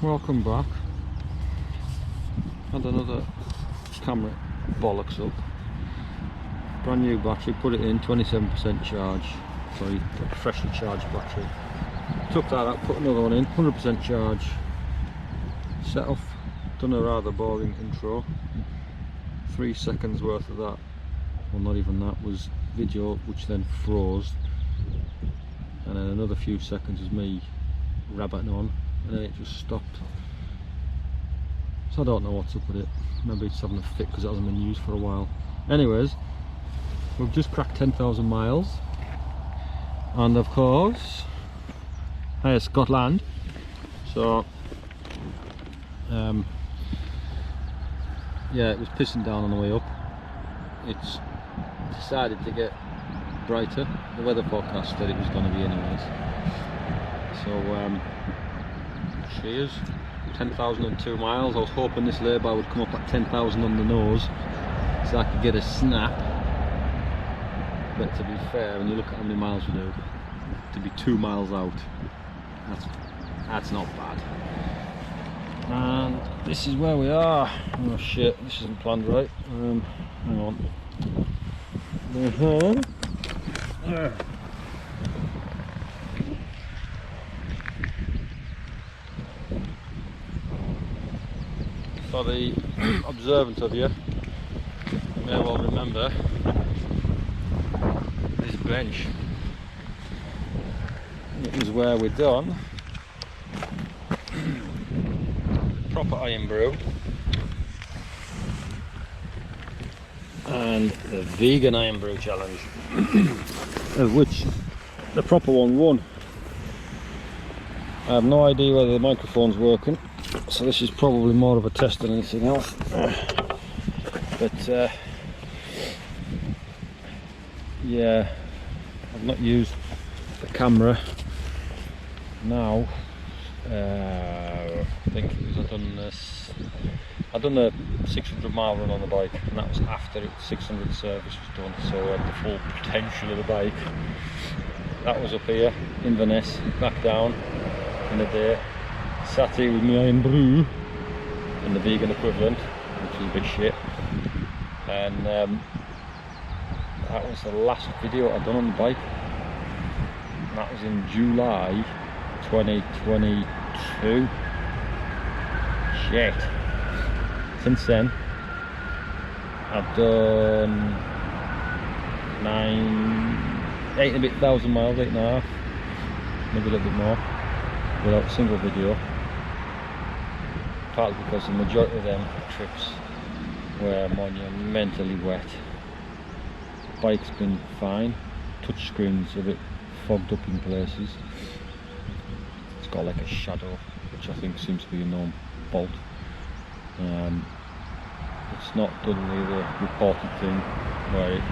welcome back. Had another camera bollocks up. Brand new battery, put it in, 27% charge. Sorry, freshly charged battery. Took that out, put another one in, 100% charge. Set off, done a rather boring intro. 3 seconds worth of that, well not even that, was video, which then froze. And then another few seconds was me rabbiting on, and then it just stopped. So I don't know what's up with it. Maybe it's having a fit because it hasn't been used for a while. Anyways, we've just cracked 10,000 miles, and of course, hey, Scotland. So, yeah, it was pissing down on the way up. It's decided to get brighter. The weather forecast said it was going to be anyways. So, cheers. 10,002 miles. I was hoping this lay-by would come up at 10,000 on the nose so I could get a snap. But to be fair, when you look at how many miles we do, to be 2 miles out, that's not bad. And this is where we are. Oh shit, this isn't planned right. Hang on. For the observant of you, you may well remember this bench. It was where we'd done proper Irn Bru and the vegan Irn Bru challenge, of which the proper one won. I have no idea whether the microphone's working, so this is probably more of a test than anything else. But yeah, I've not used the camera now. I think it was I'd done the 600 mile run on the bike, and that was after its 600 service was done, so I had the full potential of the bike. That was up here, Inverness, back down in the day. Sat here with my Irn Bru and the vegan equivalent, which is a bit shit. And that was the last video I'd done on the bike. And that was in July 2022. Shit. Since then, I've done 8 and a bit thousand miles, 8.5, maybe a little bit more, without a single video. Partly because the majority of them trips were monumentally wet. The bike's been fine. Touchscreen's a bit fogged up in places. It's got like a shadow, which I think seems to be a known fault. It's not done the reported thing where it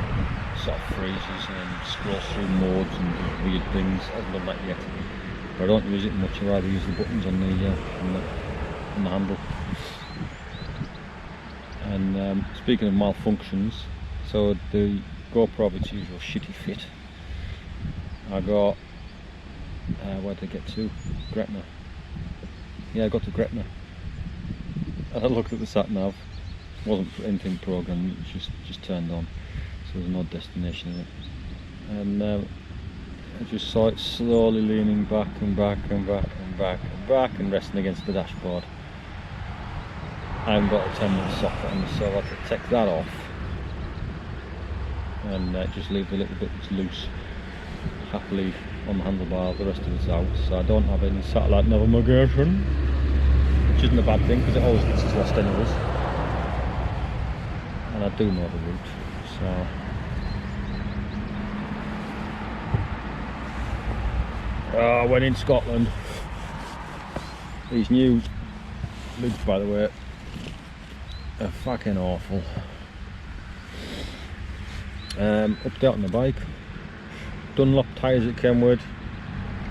sort of freezes and scrolls through modes and does weird things. I haven't done that yet, but I don't use it much. I rather use the buttons on the handle. And speaking of malfunctions, so the GoPro of its usual shitty fit, I got where did I get to? Gretna. Yeah, I got to Gretna, and I looked at the sat nav. Wasn't anything programmed, it was just turned on, so there's no destination in it. And I just saw it slowly leaning back and back and back and back and back and resting against the dashboard. I haven't got a 10mm socket on, so I had to take that off and just leave the little bit that's loose happily on the handlebar. The rest of it's out, so I don't have any satellite navigation, which isn't a bad thing because it always gets us lost anyways. And I do know the route, so when in Scotland, these new lids, by the way, are fucking awful. Update on the bike, Dunlop tyres it came with.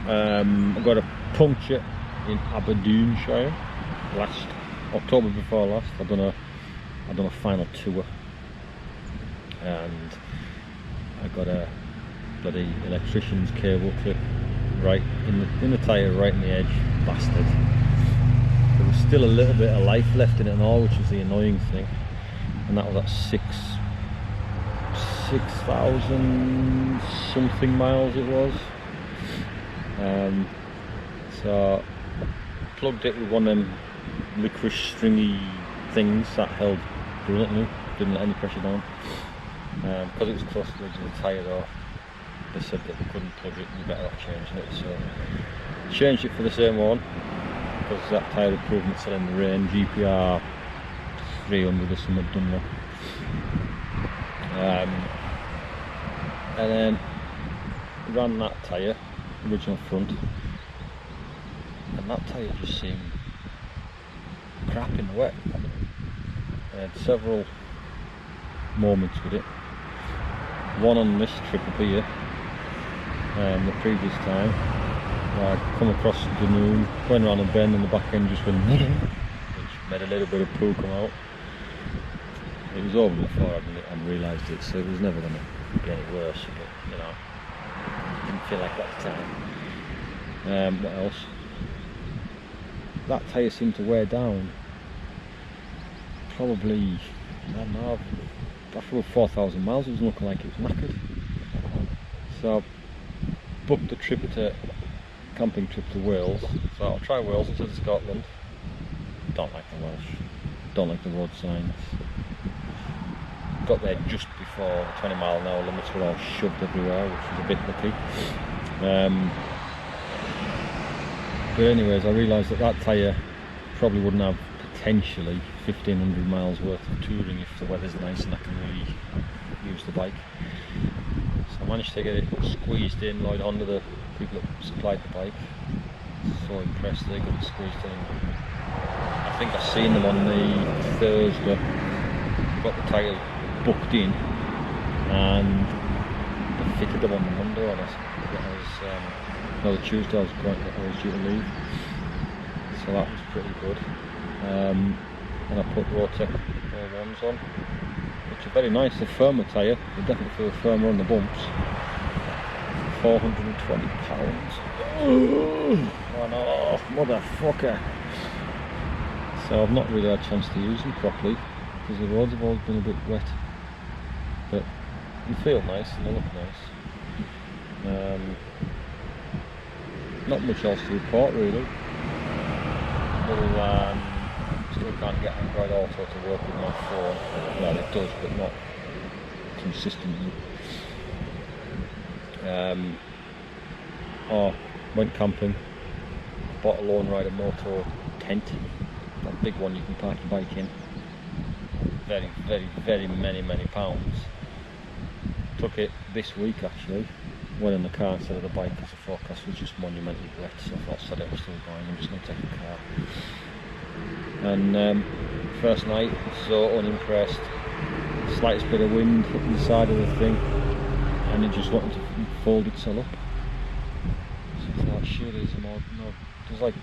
I got a puncture in Aberdeenshire last October before last. I've done a final tour, and I got a bloody electrician's cable clip right in the tyre, right in the edge, bastard. there was still a little bit of life left in it and all, which was the annoying thing. And that was at 6,000 something miles it was. So plugged it with one of them licorice stringy things that held brilliantly, didn't let any pressure down. Because it was close to the edge of the tyre though, they said that they couldn't plug it, you better off changing it, so changed it for the same one, because that tyre had proven itself in the rain, GPR 300 or something done there. And then ran that tyre, original front, and that tyre just seemed crap in the wet. I had several moments with it. One on this trip up here, the previous time, where I come across the noon, went around a bend and the back end just went which made a little bit of poo come out. It was over before I realised it, so it was never going to be any worse, but you know, didn't feel like that at the time. What else? That tyre seemed to wear down probably, I don't know, after about 4,000 miles it was looking like it was knackered. So booked a camping trip to Wales. So I'll try Wales instead of Scotland. Don't like the Welsh, don't like the road signs. Got there just before the 20-mile-an-hour limits were all shoved everywhere, which was a bit lucky. But anyways, I realised that tyre probably wouldn't have potentially 1,500 miles worth of touring if the weather's nice and I can really use the bike. So I managed to get it squeezed in. Lloyd Honda, the people that supplied the bike, so impressed they got it squeezed in. I think I seen them on the Thursday. Got the tyres booked in and they fitted them on the Monday on us. No, the Tuesday I was due to leave, so that was pretty good. And I put Rotec ones on, which are very nice. They're firmer tyre, they definitely feel firmer on the bumps. £420. Oh no, motherfucker! So I've not really had a chance to use them properly because the roads have always been a bit wet, but they feel nice and they look nice. Not much else to report really. Still can't get Android Auto to work with my phone. Well, it does, but not consistently. Went camping. Bought a Lone Rider Moto Tent. That big one you can park your bike in. Very many pounds. Took it this week actually. Went in the car instead of the bike because the forecast was just monumentally wet, so I thought, sod it, I'm still going, I'm just going to take the car. And first night, so unimpressed. Slightest bit of wind hitting the side of the thing, and it just wanted to fold itself up. So I thought, surely there's more. No, there's like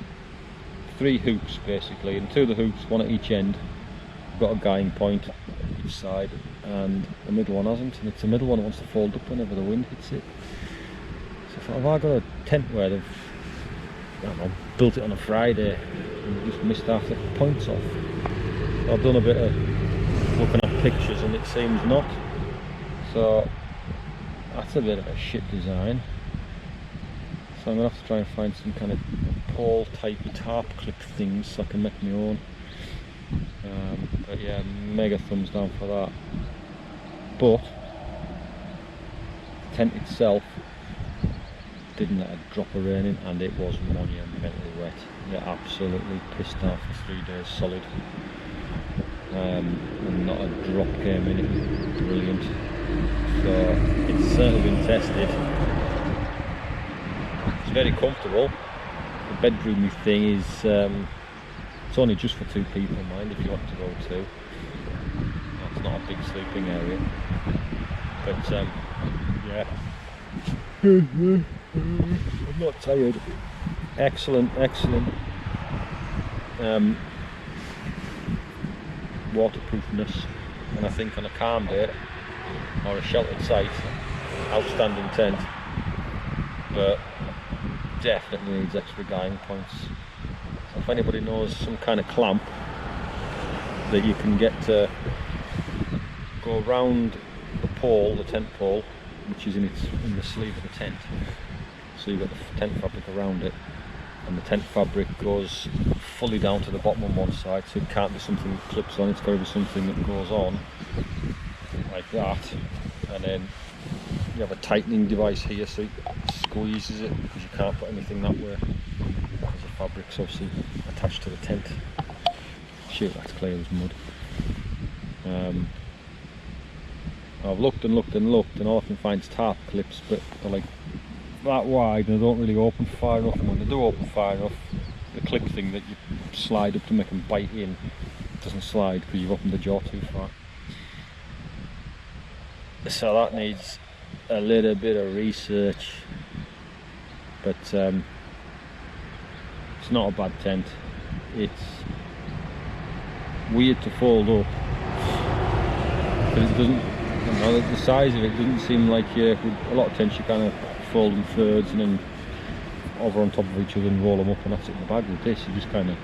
3 hoops basically, and 2 of the hoops, one at each end, got a guying point each side, and the middle one hasn't, and it's the middle one that wants to fold up whenever the wind hits it. So I thought, have I got a tent where they've, I don't know, built it on a Friday and just missed half the points off? So I've done a bit of looking at pictures and it seems not. So that's a bit of a shit design. So I'm going to have to try and find some kind of pole type tarp clip things so I can make my own. But yeah, mega thumbs down for that. But the tent itself didn't let a drop of rain in, and it was monumentally wet. It absolutely pissed off for 3 days solid, and not a drop came in. It was brilliant. So it's certainly been tested. It's very comfortable. The bedroomy thing is it's only just for 2 people, mind, if you want to go 2. It's not a big sleeping area, but yeah. I'm not tired. Excellent waterproofness, and I think on a calm day or a sheltered site, outstanding tent, but definitely needs extra guying points. So if anybody knows some kind of clamp that you can get to go around the pole, the tent pole, which is in the sleeve of the tent. So you've got the tent fabric around it, and the tent fabric goes fully down to the bottom on one side, so it can't be something that clips on, it's got to be something that goes on like that, and then you have a tightening device here so it squeezes it, because you can't put anything that way because the fabric's obviously attached to the tent. Shit, that's clear as mud. I've looked and looked and looked, and all I can find is tarp clips, but they're like that wide and they don't really open far enough, and when they do open far enough, the clip thing that you slide up to make them bite in doesn't slide because you've opened the jaw too far. So that needs a little bit of research, but it's not a bad tent. It's weird to fold up because it doesn't, you know, the size of it doesn't seem like with a lot of tents you kind of fold in thirds and then over on top of each other and roll them up, and that's it in the bag. With this, you just kind of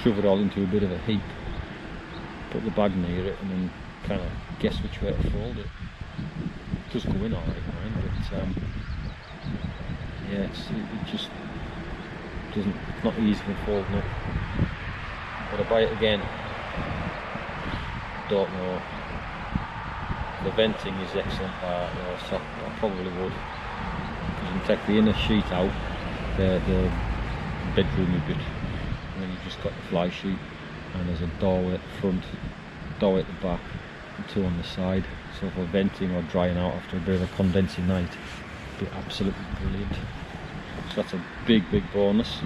shove it all into a bit of a heap, put the bag near it, and then kind of guess which way to fold it. It does go in alright, but yeah, it just doesn't, it's not easy for folding up. Would I buy it again? Don't know. The venting is excellent part, so I probably would. You can take the inner sheet out, the bedroomy bit, and then you've just got the fly sheet, and there's a doorway at the front, doorway at the back, and two on the side. So for venting or drying out after a bit of a condensing night, it'd be absolutely brilliant. So that's a big bonus.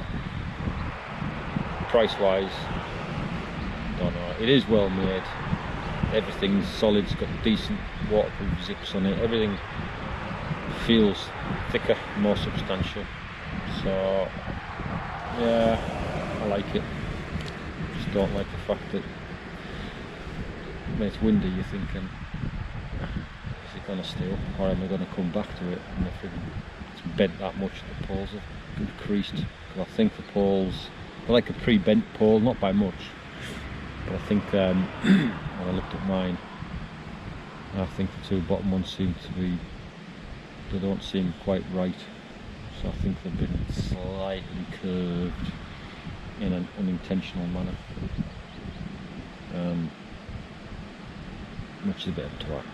Price wise, don't know. It is well made. Everything's solid. It's got decent waterproof zips on it. Everything feels thicker, more substantial. So yeah, I like it. Just don't like the fact that when it's windy you're thinking, is it going to stay up, or am I going to come back to it? And if it's bent that much, the poles have creased. Because I think the poles, they're like a pre-bent pole, not by much. But I think when I looked at mine, I think the two bottom ones seem to be, they don't seem quite right. So I think they've been slightly curved in an unintentional manner, which is a bit of a twat.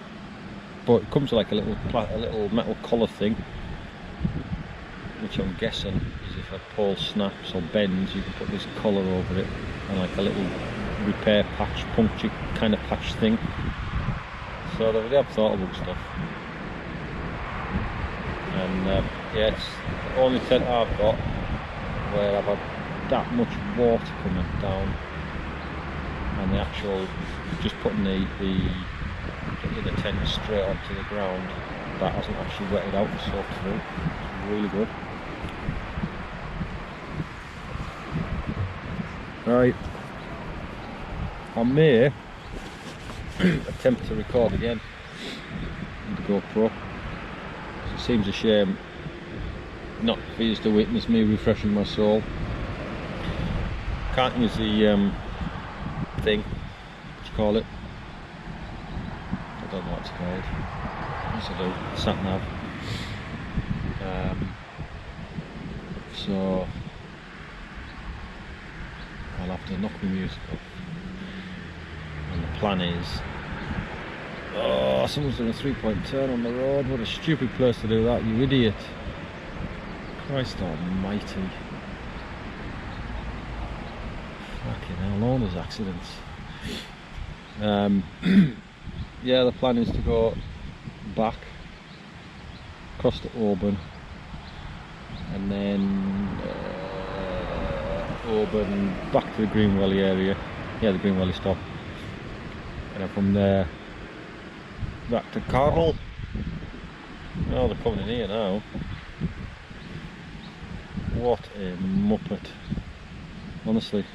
But it comes with like a little metal collar thing, which I'm guessing is if a pole snaps or bends, you can put this collar over it, and like a little repair patch, puncture kind of patch thing. So they have thought about stuff. And yeah, it's the only tent I've got where I've had that much water coming down, and the actual, just putting the tent straight onto the ground, that hasn't actually wetted out and soaked through. It's really good. Right, I may attempt to record again with the GoPro. It seems a shame not for you to witness me refreshing my soul. Can't use the thing, what do you call it? I don't know what it's called. Yes, I do. Sat nav. So I'll have to knock my music off. And the plan is, oh, someone's doing a 3-point turn on the road. What a stupid place to do that, you idiot. Christ almighty. Fucking hell, all those accidents. Yeah, the plan is to go back across to Auburn, and then Auburn back to the Greenwelly area. Yeah, the Greenwelly stop. And then from there back to Carl. Oh, they're coming in here now. What a muppet, honestly.